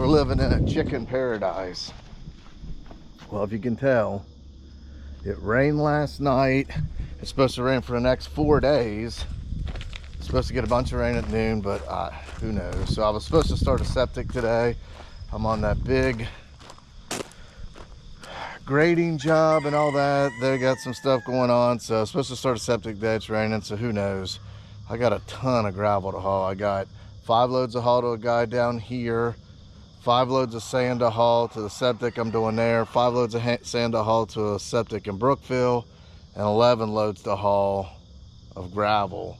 We're living in a chicken paradise. Well, if you can tell, it rained last night. It's supposed to rain for the next 4 days. It's supposed to get a bunch of rain at noon, but who knows. So I was supposed to start a septic today. I'm on that big grading job and all that. They got some stuff going on, so I was supposed to start a septic today. It's raining, so who knows. I got a ton of gravel to haul. I got 5 loads of haul to a guy down here, 5 loads of sand to haul to the septic I'm doing there, 5 loads of sand to haul to a septic in Brookville, and 11 loads to haul of gravel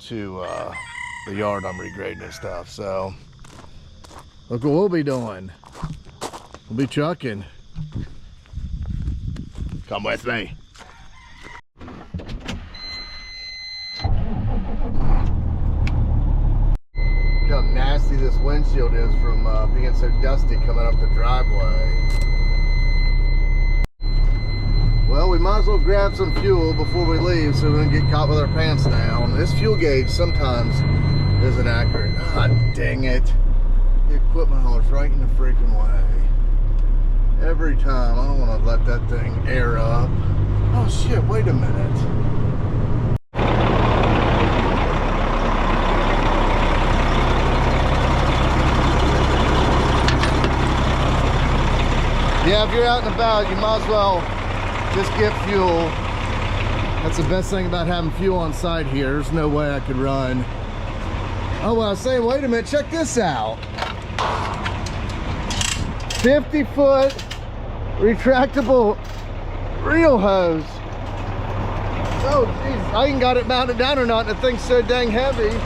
to the yard I'm regrading and stuff. So look what we'll be doing. We'll be trucking. Come with me. Look how nasty this windshield is from being so dusty coming up the driveway. Well, we might as well grab some fuel before we leave so we don't get caught with our pants down. This fuel gauge sometimes isn't accurate. Ah, dang it. The equipment hauler's right in the freaking way. Every time. I don't want to let that thing air up. Oh shit, wait a minute. Yeah, if you're out and about, you might as well just get fuel. That's the best thing about having fuel on site here. There's no way I could run. Oh, well, I was saying, wait a minute, check this out. 50-foot retractable reel hose. Oh, jeez, I ain't got it mounted down or not, and the thing's so dang heavy.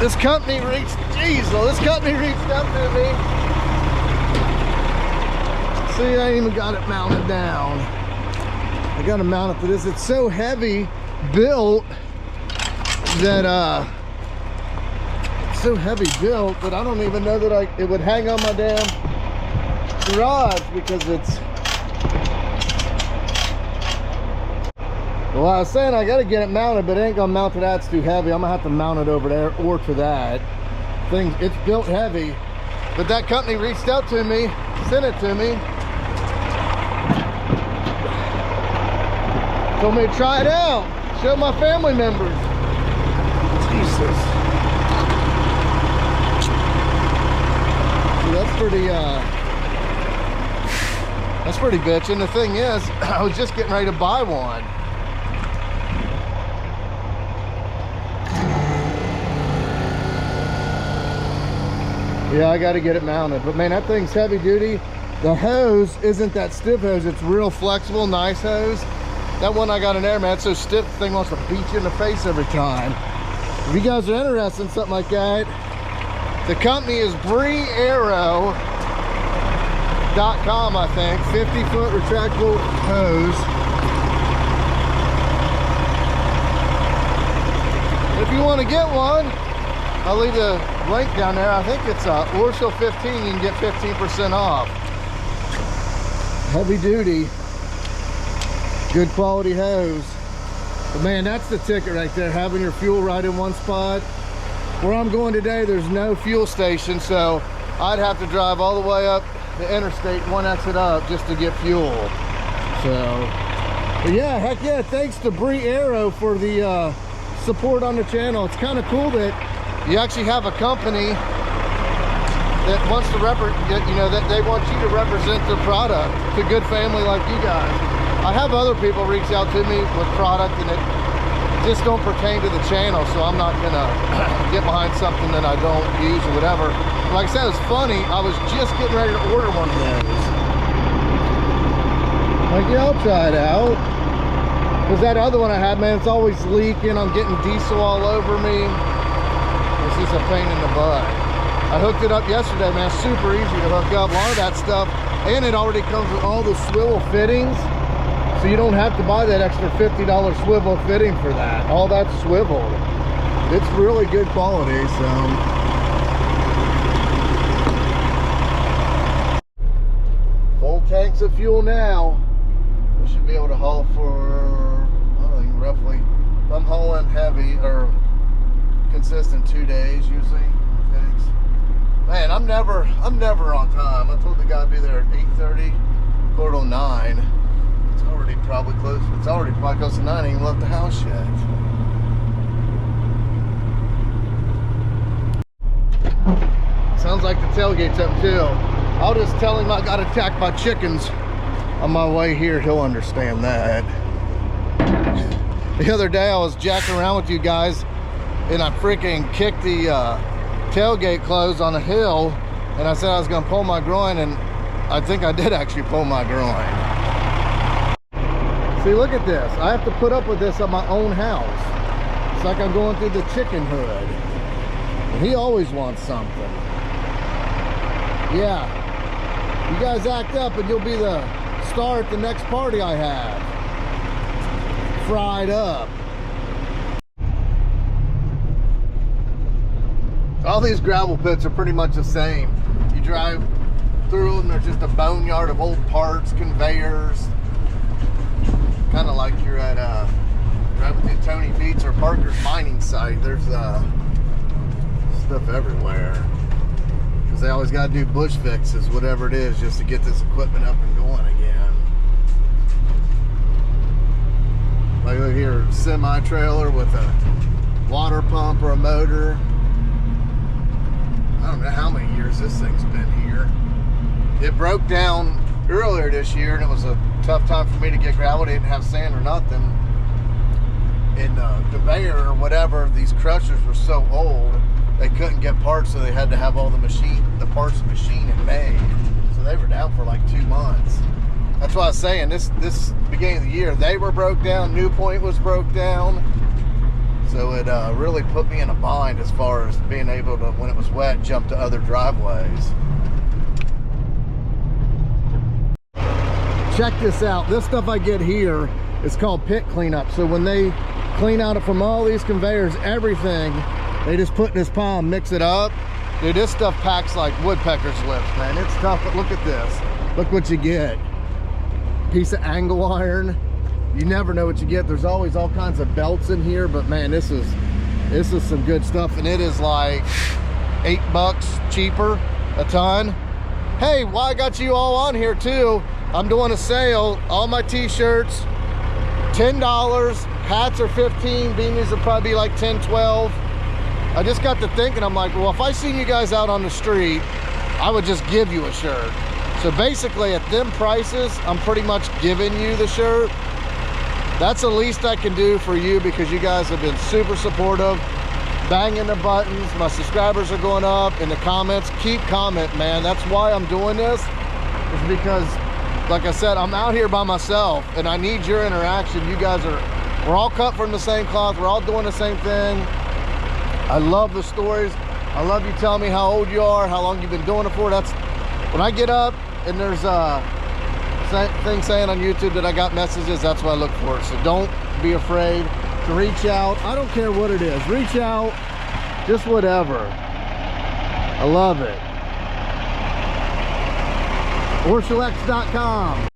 This company reached, geez, well, this company reached out to me. See, I ain't even got it mounted down. I gotta mount it to this. It's so heavy built that I don't even know that it would hang on my damn garage because it's. Well, I was saying I gotta get it mounted, but it ain't gonna mount to that. It's too heavy. I'm gonna have to mount it over there or to that thing. It's built heavy, but that company reached out to me, sent it to me. Told me to try it out, show my family members. Jesus. So that's pretty bitch. And the thing is, I was just getting ready to buy one. Yeah, I got to get it mounted. But man, that thing's heavy duty. The hose isn't that stiff hose. It's real flexible, nice hose. That one I got in there, man, it's so stiff, the thing wants to beat you in the face every time. If you guys are interested in something like that, the company is BreAero.com, I think. 50-foot retractable hose. If you want to get one, I'll leave the link down there. I think it's Orschell 15, you can get 15% off. Heavy duty. Good quality hose. But man, that's the ticket right there, having your fuel right in one spot. Where I'm going today, there's no fuel station, so I'd have to drive all the way up the interstate, one exit up, just to get fuel. So, but yeah, heck yeah, thanks to BreAero for the support on the channel. It's kind of cool that you actually have a company that wants to that they want you to represent their product to a good family like you guys. I have other people reach out to me with product and it just don't pertain to the channel, so I'm not gonna get behind something that I don't use or whatever. Like I said, it's funny, I was just getting ready to order one of those. Like, yeah, I'll try it out. Because that other one I had, man, it's always leaking. I'm getting diesel all over me. This is a pain in the butt. I hooked it up yesterday, man. Super easy to hook up. A lot of that stuff, and it already comes with all the swivel fittings. So you don't have to buy that extra $50 swivel fitting for that. All that's swiveled. It's really good quality, so. Full tanks of fuel now. We should be able to haul for, I don't think, roughly, if I'm hauling heavy or consistent, 2 days usually. It takes. Man, I'm never on time. I told the guy I'd be there at 8:30, 8:45. It's already probably close. It's already probably close to 9. I ain't even left the house yet. Sounds like the tailgate's up too. I'll just tell him I got attacked by chickens on my way here. He'll understand that. The other day I was jacking around with you guys and I freaking kicked the tailgate closed on a hill, and I said I was gonna pull my groin, and I think I did actually pull my groin. See, look at this. I have to put up with this at my own house. It's like I'm going through the chicken hood. And he always wants something. Yeah. You guys act up and you'll be the star at the next party I have. Fried up. All these gravel pits are pretty much the same. You drive through them, they're just a boneyard of old parts, conveyors. Kind of like you're at driving through Tony Beats or Parker's mining site. There's stuff everywhere. Because they always got to do bush fixes, whatever it is, just to get this equipment up and going again. Like look here, semi-trailer with a water pump or a motor. I don't know how many years this thing's been here. It broke down earlier this year and it was a tough time for me to get gravel. They didn't have sand or nothing. And the conveyor or whatever, these crushers were so old, they couldn't get parts, so they had to have all the parts machined and made. So they were down for like 2 months. That's why I was saying, this beginning of the year, they were broke down, New Point was broke down. So it really put me in a bind as far as being able to, when it was wet, jump to other driveways. Check this out. This stuff I get here is called pit cleanup. So when they clean out it from all these conveyors, everything, they just put in this pile and mix it up. Dude, this stuff packs like woodpecker's lips, man. It's tough, but look at this. Look what you get. Piece of angle iron. You never know what you get. There's always all kinds of belts in here, but man, this is some good stuff, and it is like $8 cheaper a ton. Hey, well, I got you all on here too. I'm doing a sale. All my t-shirts, $10. Hats are $15. Beanies will probably be like $10, $12. I just got to thinking, I'm like, well, if I seen you guys out on the street, I would just give you a shirt. So basically at them prices, I'm pretty much giving you the shirt. That's the least I can do for you because you guys have been super supportive, banging the buttons. My subscribers are going up in the comments. Keep commenting, man. That's why I'm doing this, is because, like I said, I'm out here by myself and I need your interaction. You guys we're all cut from the same cloth. We're all doing the same thing. I love the stories. I love you telling me how old you are, how long you've been doing it for. That's when I get up and there's thing saying on YouTube that I got messages, that's what I look for. So don't be afraid to reach out. I don't care what it is. Reach out, just whatever. I love it. OrschellX.com.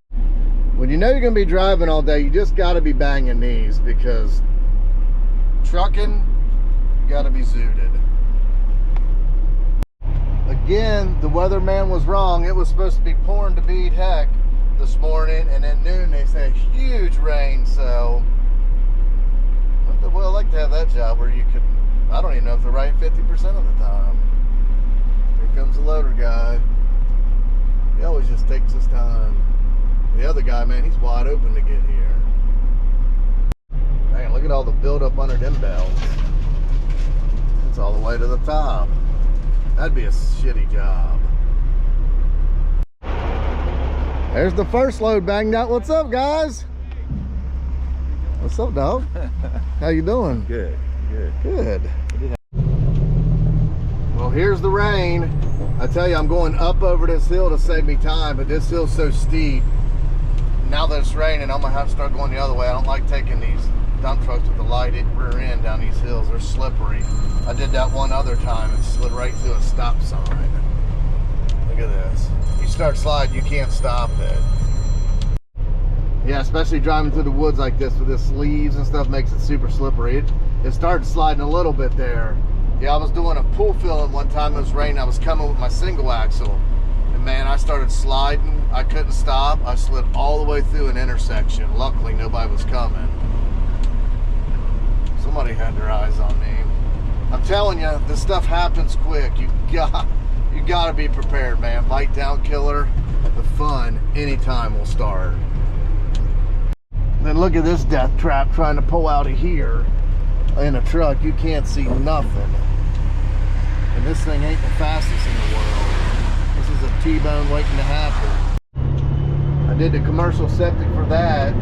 When you know you're going to be driving all day, you just got to be banging these, because trucking, you got to be zooted. Again, the weatherman was wrong. It was supposed to be pouring to beat heck this morning, and at noon they say huge rain. So well, I'd like to have that job where you could, I don't even know if they're right 50% of the time. Here comes the loader guy. He always just takes his time. The other guy, man, he's wide open to get here. Man, look at all the buildup under them belts. It's all the way to the top. That'd be a shitty job. There's the first load banged out. What's up, guys? What's up, dog? How you doing? Good, good. Good. Well, here's the rain. I tell you, I'm going up over this hill to save me time, but this hill's so steep. Now that it's raining, I'm gonna have to start going the other way. I don't like taking these dump trucks with the light rear end down these hills. They're slippery. I did that one other time and slid right through a stop sign. Look at this. You start sliding, you can't stop it. Yeah, especially driving through the woods like this with this leaves and stuff makes it super slippery. It started sliding a little bit there, Yeah, I was doing a pool filling one time. It was raining. I was coming with my single axle. And man, I started sliding. I couldn't stop. I slid all the way through an intersection. Luckily, nobody was coming. Somebody had their eyes on me. I'm telling you, this stuff happens quick. You gotta be prepared, man. Bite down killer. The fun anytime will start. Then look at this death trap trying to pull out of here in a truck. You can't see nothing. And this thing ain't the fastest in the world. This is a T-bone waiting to happen. I did the commercial septic for that.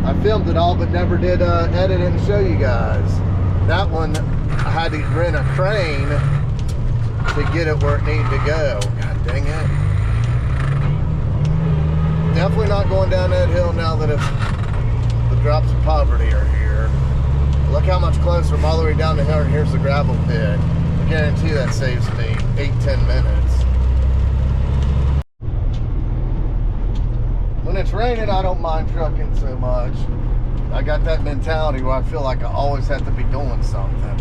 I filmed it all, but never did edit it and show you guys. That one, I had to rent a crane to get it where it needed to go. God dang it. Definitely not going down that hill now that the drops of poverty are here. Look how much closer I'm all the way down the hill, and here's the gravel pit. I guarantee that saves me 8-10 minutes. When it's raining, I don't mind trucking so much. I got that mentality where I feel like I always have to be doing something.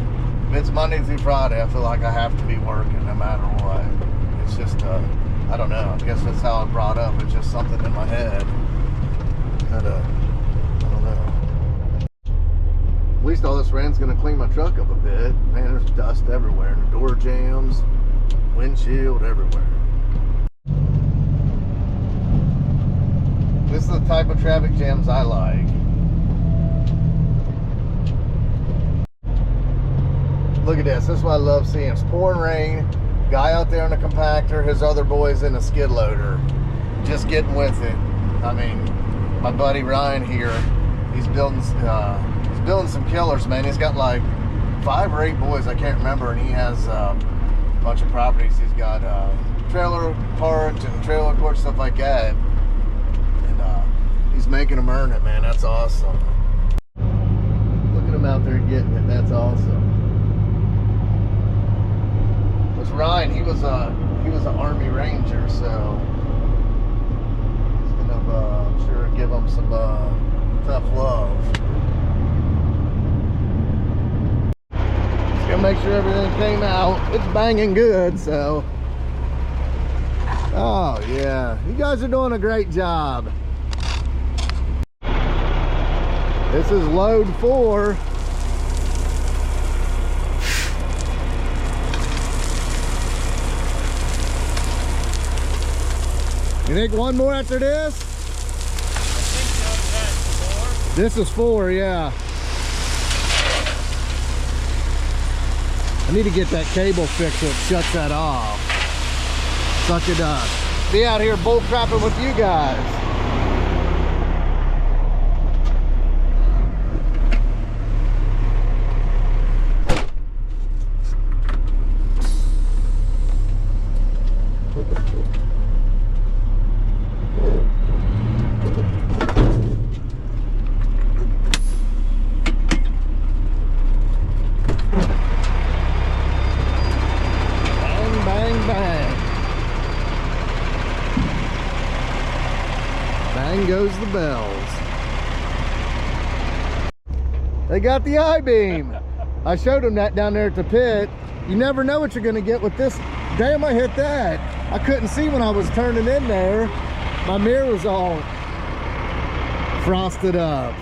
If it's Monday through Friday, I feel like I have to be working no matter what. It's just, I don't know. I guess that's how I brought up. It's just something in my head. I don't know. At least all this rain's gonna clean my truck up a bit. Man, there's dust everywhere. The door jams, windshield, everywhere. This is the type of traffic jams I like. Look at this. This is what I love seeing. It's pouring rain. Guy out there in the compactor. His other boys in the skid loader. Just getting with it. I mean, my buddy Ryan here, he's building some killers, man. He's got like 5 or 8 boys, I can't remember, and he has a bunch of properties. He's got trailer parks and trailer courts, stuff like that. He's making them earn it, man. That's awesome. Look at him out there getting it. That's awesome. This Ryan, he was an Army Ranger, so he's gonna, I'm sure, give him some tough love. Just gonna make sure everything came out. It's banging good, so. Oh yeah, you guys are doing a great job. This is load 4. You think one more after this? I think that's 4. This is 4, yeah. I need to get that cable fixed so it shuts that off. So I could be out here bull crapping with you guys. Goes the bells. They got the I-beam. I showed them that down there at the pit. You never know what you're going to get with this. Damn, I hit that. I couldn't see when I was turning in there. My mirror was all frosted up.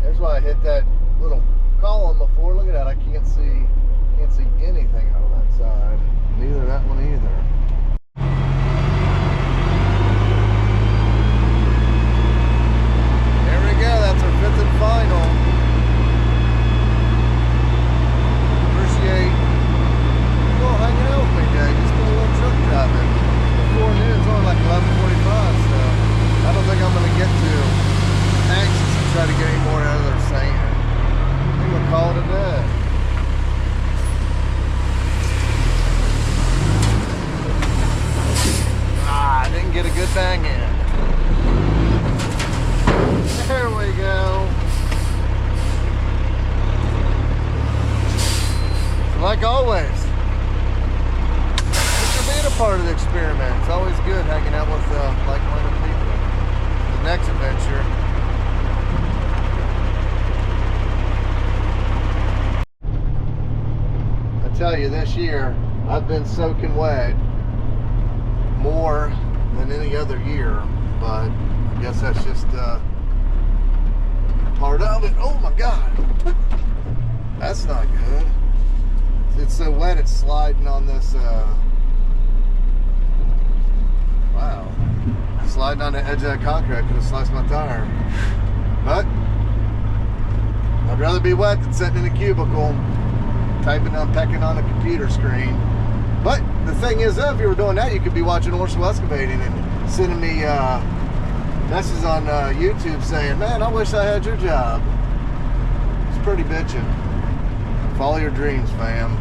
There's why I hit that little column before. Look at that. I can't see anything out of that side. Neither that one either. That's our 5th and final. Appreciate you all hanging out with me today. Just doing a little truck driving. Before noon, it's only like 11:45, so I don't think I'm going to get too anxious and try to get any more out of their sand. I'm going to call it a day. I didn't get a good bang in. There we go. Like always, thanks for being a part of the experiment. It's always good hanging out with like-minded people. The next adventure. tell you, this year I've been soaking wet more than any other year, but I guess that's just part of it. Oh my God, that's not good. It's so wet it's sliding on this wow, sliding on the edge of that concrete. Could have sliced my tire, but I'd rather be wet than sitting in a cubicle typing on, pecking on a computer screen. But the thing is, if you were doing that, you could be watching Orschell Excavating and sending me messages on YouTube saying, man, I wish I had your job. It's pretty bitchin'. Follow your dreams, fam.